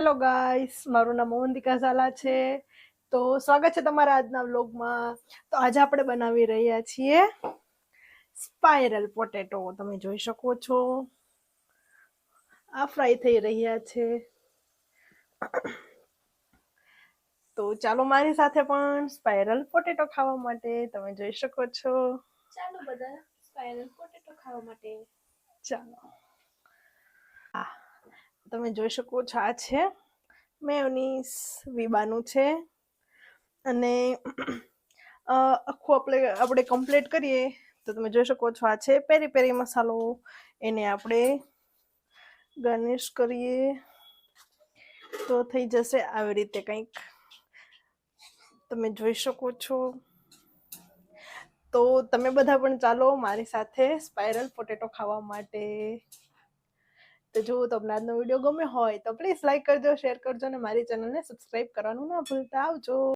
Hello guys, મારું નામ અવંતિકા ઝાલા છે. તો સ્વાગત છે તમારા આજના વ્લોગમાં. તો આજે આપણે બનાવી રહ્યા છીએ સ્પાઇરલ પોટેટો. તમે જોઈ શકો છો આ ફ્રાય થઈ રહ્યા છે. તો ચાલો મારી સાથે પણ સ્પાઇરલ પોટેટો ખાવા માટે. તમે જોઈ શકો છો. ચાલો બધા સ્પાઇરલ પોટેટો ખાવા માટે. ચાલો. તમે જોઈ શકો છો આ છે મેયોનીઝ વિબાનું છે. અને આખું આપણે કમ્પ્લીટ કરીએ તો તમે જોઈ શકો છો આ છે પેરી પેરી મસાલો. એને આપણે ગાર્નિશ કરીએ તો થઈ જશે આવી રીતે કંઈક. તમે જોઈ શકો છો. તો તમે બધા પણ ચાલો મારી સાથે સ્પાઇરલ પોટેટો ખાવા માટે. તો જો તમને આજનો વિડીયો ગમ્યો હોય તો પ્લીઝ લાઈક કરજો, શેર કરજો અને મારી ચેનલને સબસ્ક્રાઇબ કરવાનું ના ભૂલતા. આવજો.